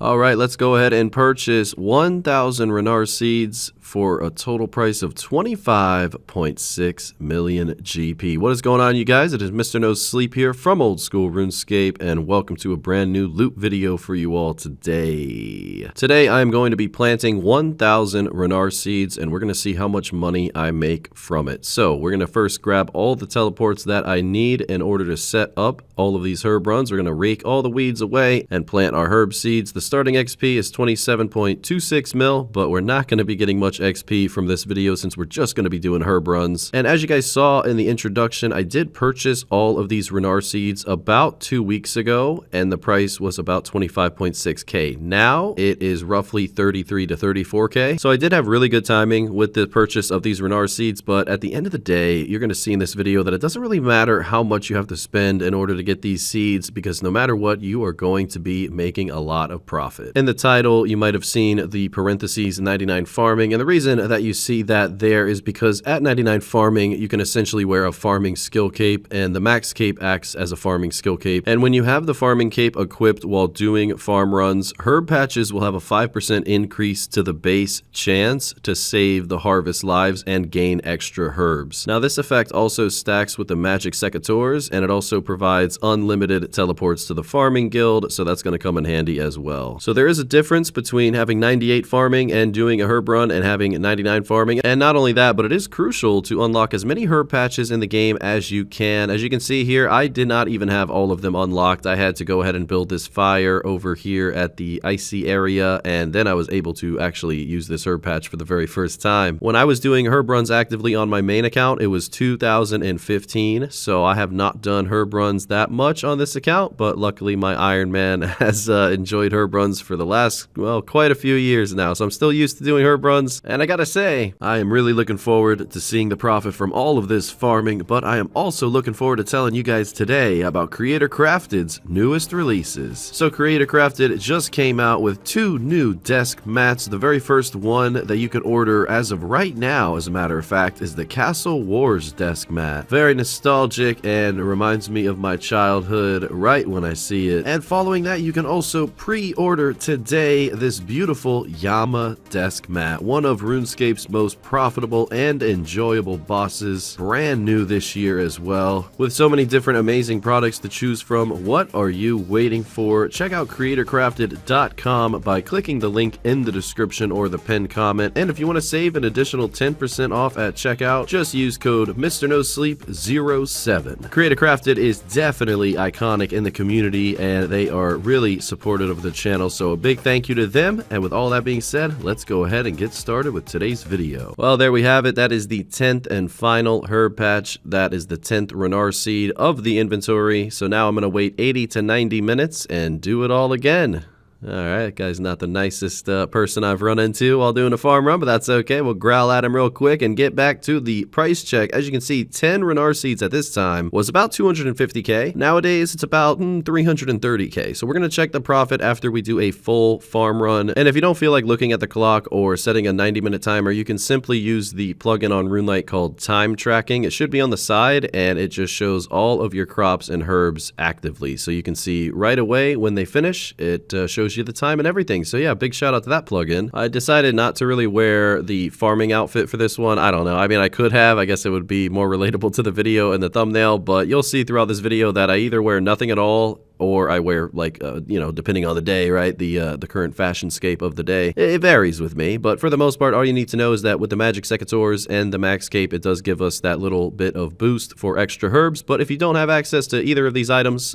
All right, let's go ahead and purchase 1,000 Ranarr seeds for a total price of 25.6 million GP. What is going on, you guys? It is Mr. No Sleep here from Old School RuneScape, and welcome to a brand new loot video for you all today. Today, I am going to be planting 1,000 Ranarr seeds, and we're going to see how much money I make from it. So, we're going to first grab all the teleports that I need in order to set up all of these herb runs. We're going to rake all the weeds away and plant our herb seeds. The starting XP is 27.26 mil, but we're not going to be getting much XP from this video since we're just going to be doing herb runs. And as you guys saw in the introduction, I did purchase all of these Ranarr seeds about 2 weeks ago, and the price was about 25.6k. Now it is roughly 33 to 34k. So I did have really good timing with the purchase of these Ranarr seeds, but at the end of the day, you're going to see in this video that it doesn't really matter how much you have to spend in order to get these seeds, because no matter what, you are going to be making a lot of profit. In the title, you might have seen the parentheses 99 farming, and the reason that you see that there is because at 99 farming, you can essentially wear a farming skill cape, and the max cape acts as a farming skill cape. And when you have the farming cape equipped while doing farm runs, herb patches will have a 5% increase to the base chance to save the harvest lives and gain extra herbs. Now, this effect also stacks with the magic secateurs, and it also provides unlimited teleports to the farming guild, so that's going to come in handy as well. So there is a difference between having 98 farming and doing a herb run and having 99 farming. And not only that, but it is crucial to unlock as many herb patches in the game as you can. As you can see here, I did not even have all of them unlocked. I had to go ahead and build this fire over here at the icy area, and then I was able to actually use this herb patch for the very first time. When I was doing herb runs actively on my main account, it was 2015, so I have not done herb runs that much on this account, but luckily my Iron Man has enjoyed herb runs for the last, well, quite a few years now, so I'm still used to doing herb runs. And I gotta say, I am really looking forward to seeing the profit from all of this farming, but I am also looking forward to telling you guys today about Creator Crafted's newest releases. So Creator Crafted just came out with 2 new desk mats. The very first one that you can order as of right now, as a matter of fact, is the Castle Wars desk mat. Very nostalgic and reminds me of my childhood right when I see it. And following that, you can also pre-order today this beautiful Yama desk mat, one of RuneScape's most profitable and enjoyable bosses, brand new this year as well. With so many different amazing products to choose from, what are you waiting for? Check out creatorcrafted.com by clicking the link in the description or the pinned comment. And if you want to save an additional 10% off at checkout, just use code MrNoSleep07. Creator Crafted is definitely iconic in the community, and they are really supportive of the channel, so a big thank you to them. And with all that being said, let's go ahead and get started with today's video. Well, there we have it. That is the 10th and final herb patch. That is the 10th Ranarr seed of the inventory. So now I'm going to wait 80 to 90 minutes and do it all again. Alright, guy's not the nicest person I've run into while doing a farm run, but that's okay. We'll growl at him real quick and get back to the price check. As you can see, 10 Ranarr seeds at this time was about 250k. Nowadays, it's about 330k. So we're going to check the profit after we do a full farm run. And if you don't feel like looking at the clock or setting a 90-minute timer, you can simply use the plugin on RuneLite called Time Tracking. It should be on the side, and it just shows all of your crops and herbs actively. So you can see right away when they finish, it shows you the time and everything. So yeah, big shout out to that plugin. I decided not to really wear the farming outfit for this one. I don't know. I mean, I could have. I guess it would be more relatable to the video and the thumbnail, but you'll see throughout this video that I either wear nothing at all, or I wear, like, you know, depending on the day, right? The current fashion scape of the day. It varies with me, but for the most part, all you need to know is that with the magic secateurs and the max cape, it does give us that little bit of boost for extra herbs. But if you don't have access to either of these items,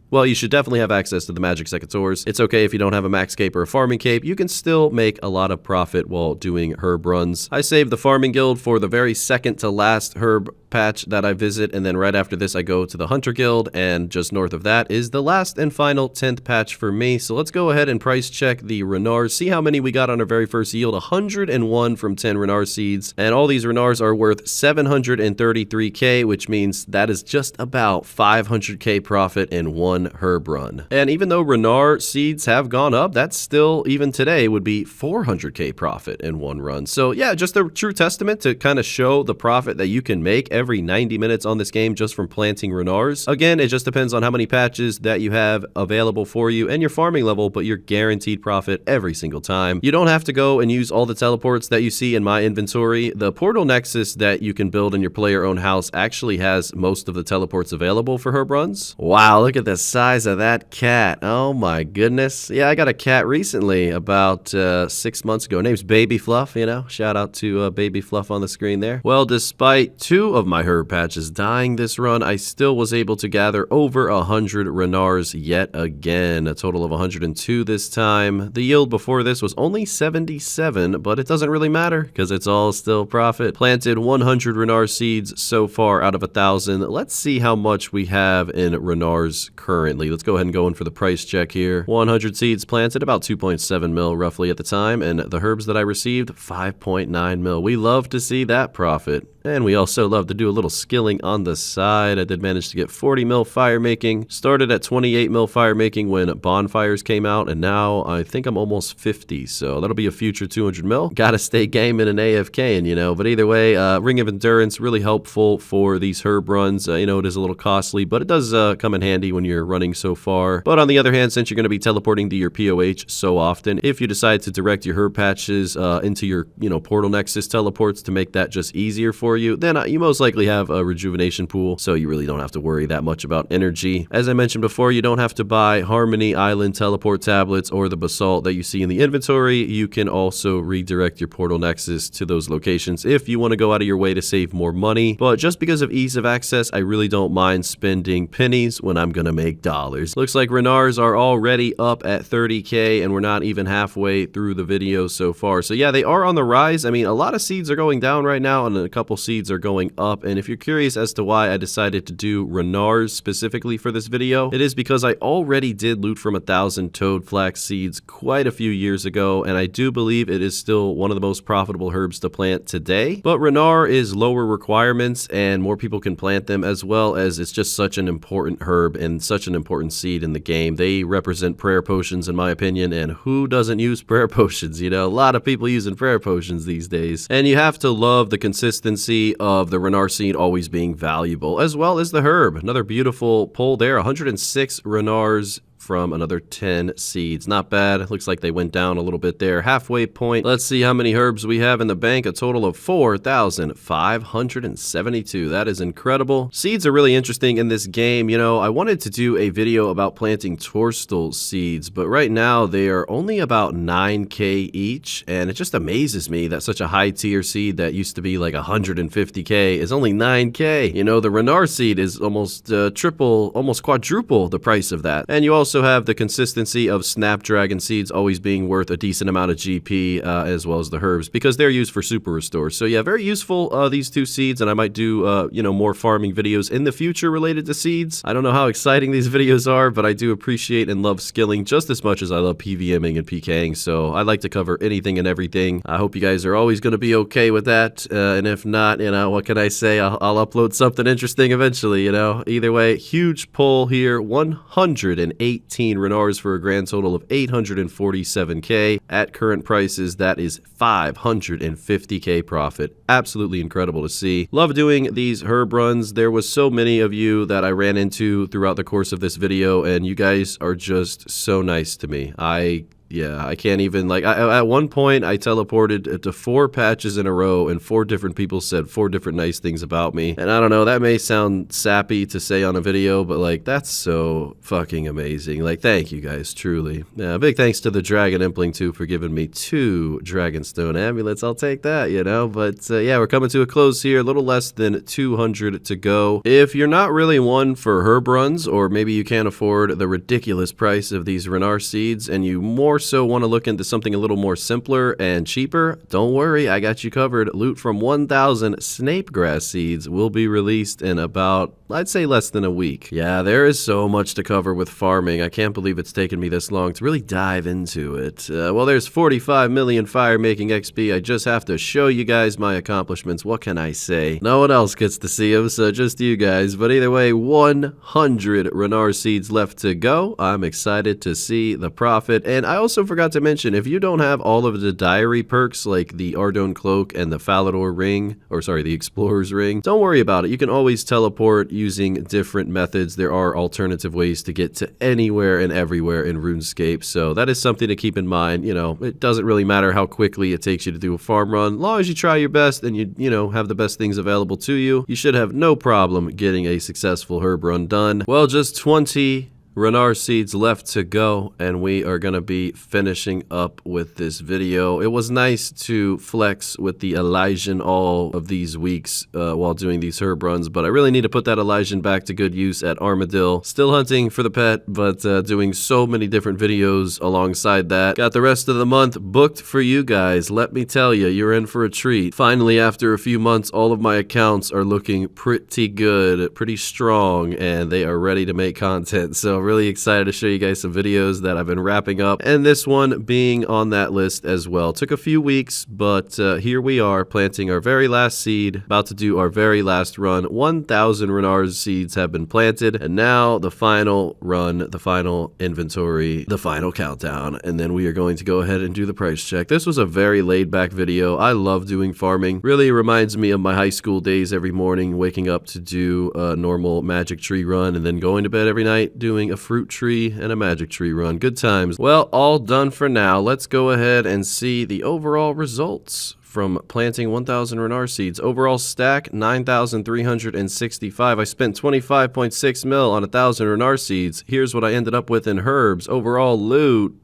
well, you should definitely have access to the magic secateurs. It's okay if you don't have a max cape or a farming cape. You can still make a lot of profit while doing herb runs. I saved the farming guild for the very second to last herb patch that I visit, and then right after this I go to the Hunter Guild, and just north of that is the last and final 10th patch for me. So let's go ahead and price check the Ranarrs, see how many we got on our very first yield. 101 from 10 Ranarr seeds, and all these Ranarrs are worth 733k, which means that is just about 500k profit in one one herb run. And even though Ranarr seeds have gone up, that's still, even today, would be 400k profit in one run. So yeah, just a true testament to kind of show the profit that you can make every 90 minutes on this game just from planting Ranarrs. Again, it just depends on how many patches that you have available for you and your farming level, but you're guaranteed profit every single time. You don't have to go and use all the teleports that you see in my inventory. The portal nexus that you can build in your player-owned house actually has most of the teleports available for herb runs. Wow, look at the size of that cat. Oh my goodness. Yeah, I got a cat recently about 6 months ago. Her name's Baby Fluff, you know. Shout out to Baby Fluff on the screen there. Well, despite 2 of my herb patches dying this run, I still was able to gather over 100 Ranarrs yet again. A total of 102 this time. The yield before this was only 77, but it doesn't really matter because it's all still profit. Planted 100 Ranarr seeds so far out of 1,000. Let's see how much we have in Ranarrs currently. Let's go ahead and go in for the price check here. 100 seeds planted, about 2.7 mil roughly at the time, and the herbs that I received, 5.9 mil. We love to see that profit. And we also love to do a little skilling on the side. I did manage to get 40 mil fire making. Started at 28 mil fire making when bonfires came out, and now I think I'm almost 50. So that'll be a future 200 mil. Gotta stay gaming and AFKing, you know. But either way, Ring of Endurance, really helpful for these herb runs. You know, it is a little costly, but it does come in handy when you're running so far. But on the other hand, since you're going to be teleporting to your POH so often, if you decide to direct your herb patches into your, you know, portal nexus teleports to make that just easier for you, then you most likely have a rejuvenation pool, so you really don't have to worry that much about energy. As I mentioned before, you don't have to buy Harmony Island teleport tablets or the basalt that you see in the inventory. You can also redirect your portal nexus to those locations if you want to go out of your way to save more money. But just because of ease of access, I really don't mind spending pennies when I'm gonna make dollars. Looks like Ranarrs are already up at 30k, and we're not even halfway through the video so far. So yeah, they are on the rise. I mean, a lot of seeds are going down right now, and a couple seeds are going up. And if you're curious as to why I decided to do Ranarrs specifically for this video, it is because I already did loot from 1,000 toad flax seeds quite a few years ago, and I do believe it is still one of the most profitable herbs to plant today. But Ranarr is lower requirements and more people can plant them, as well as it's just such an important herb and such an important seed in the game. They represent prayer potions in my opinion, and who doesn't use prayer potions? You know, a lot of people using prayer potions these days. And you have to love the consistency of the Ranarr seed always being valuable, as well as the herb. Another beautiful pull there, 106 Ranarrs from another 10 seeds. Not bad. Looks like they went down a little bit there. Halfway point. Let's see how many herbs we have in the bank. A total of 4,572. That is incredible. Seeds are really interesting in this game. You know, I wanted to do a video about planting Torstal seeds, but right now they are only about 9k each, and it just amazes me that such a high tier seed that used to be like 150k is only 9k. You know, the Ranarr seed is almost triple, almost quadruple the price of that. And you also have the consistency of Snapdragon seeds always being worth a decent amount of GP, as well as the herbs, because they're used for super restores. So yeah, very useful, these two seeds, and I might do, you know, more farming videos in the future related to seeds. I don't know how exciting these videos are, but I do appreciate and love skilling just as much as I love PVMing and PKing, so I like to cover anything and everything. I hope you guys are always going to be okay with that, and if not, you know, what can I say? I'll upload something interesting eventually, you know? Either way, huge pull here, 118 Ranarrs for a grand total of 847k. At current prices, that is 550k profit. Absolutely incredible to see. Love doing these herb runs. There was so many of you that I ran into throughout the course of this video, and you guys are just so nice to me. Yeah, I can't even, like, at one point, I teleported to 4 patches in a row, and 4 different people said 4 different nice things about me. And I don't know, that may sound sappy to say on a video, but, like, that's so fucking amazing. Like, thank you guys, truly. Big thanks to the Dragon Impling, too, for giving me 2 Dragonstone amulets. I'll take that, you know? But, yeah, we're coming to a close here. A little less than 200 to go. If you're not really one for herb runs, or maybe you can't afford the ridiculous price of these Ranarr seeds, and you more more so want to look into something a little more simpler and cheaper, don't worry, I got you covered. Loot from 1,000 snape grass seeds will be released in about, I'd say, less than a week. Yeah, there is so much to cover with farming. I can't believe it's taken me this long to really dive into it. Well, there's 45 million fire making XP. I just have to show you guys my accomplishments. What can I say? No one else gets to see them, so just you guys. But either way, 100 Ranarr seeds left to go. I'm excited to see the profit. And I also forgot to mention, if you don't have all of the diary perks like the Ardougne Cloak and the Falador Ring, or sorry, the Explorer's Ring, don't worry about it. You can always teleport using different methods. There are alternative ways to get to anywhere and everywhere in RuneScape, so that is something to keep in mind. You know, it doesn't really matter how quickly it takes you to do a farm run. As long as you try your best and you know, have the best things available to you, you should have no problem getting a successful herb run done. Well, just 20 Ranarr seeds left to go, and we are going to be finishing up with this video. It was nice to flex with the Elysian all of these weeks while doing these herb runs, but I really need to put that Elysian back to good use at Armadillo. Still hunting for the pet, but doing so many different videos alongside that. Got the rest of the month booked for you guys. Let me tell you, you're in for a treat. Finally, after a few months, all of my accounts are looking pretty good, pretty strong, and they are ready to make content. So really excited to show you guys some videos that I've been wrapping up, and this one being on that list as well. Took a few weeks, but here we are planting our very last seed, about to do our very last run. 1,000 Ranarr seeds have been planted, and now the final run, the final inventory, the final countdown, and then we are going to go ahead and do the price check. This was a very laid back video. I love doing farming. Really reminds me of my high school days, every morning waking up to do a normal magic tree run and then going to bed every night doing a fruit tree and a magic tree run. Good times. Well, all done for now. Let's go ahead and see the overall results from planting 1,000 Ranarr seeds. Overall stack 9,365. I spent 25.6 mil on 1,000 Ranarr seeds. Here's what I ended up with in herbs. Overall loot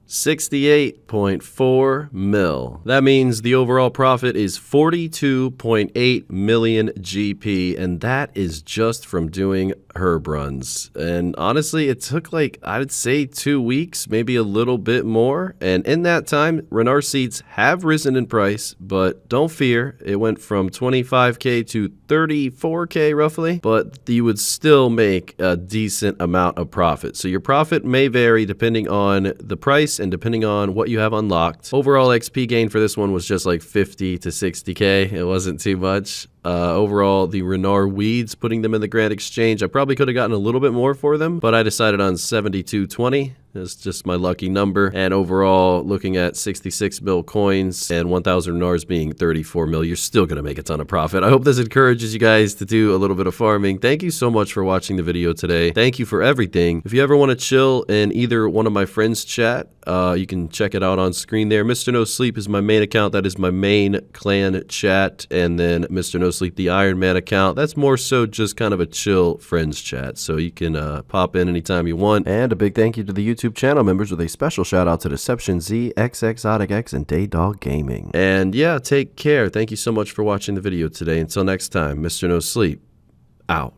68.4 mil. That means the overall profit is 42.8 million GP, and that is just from doing herb runs. And honestly, it took like, I would say 2 weeks, maybe a little bit more. And in that time, Ranarr seeds have risen in price, but don't fear, it went from 25k to 34k roughly, but you would still make a decent amount of profit. So your profit may vary depending on the price and depending on what you have unlocked. Overall XP gain for this one was just like 50 to 60k. It wasn't too much. Overall, the Ranarr weeds, putting them in the Grand Exchange, I probably could have gotten a little bit more for them, but I decided on 7220. It's just my lucky number. And overall, looking at 66 mil coins and 1,000 Ranarrs being 34 mil, you're still going to make a ton of profit. I hope this encourages you guys to do a little bit of farming. Thank you so much for watching the video today. Thank you for everything. If you ever want to chill in either one of my friends' chat, you can check it out on screen there. Mr. No Sleep is my main account. That is my main clan chat. And then Mr. No Sleep, the Iron Man account. That's more so just kind of a chill friends chat. So you can pop in anytime you want. And a big thank you to the YouTube channel members with a special shout out to DeceptionZ, xXzoticx, and DaeDogGaming. And yeah, take care. Thank you so much for watching the video today. Until next time, Mr. No Sleep, out.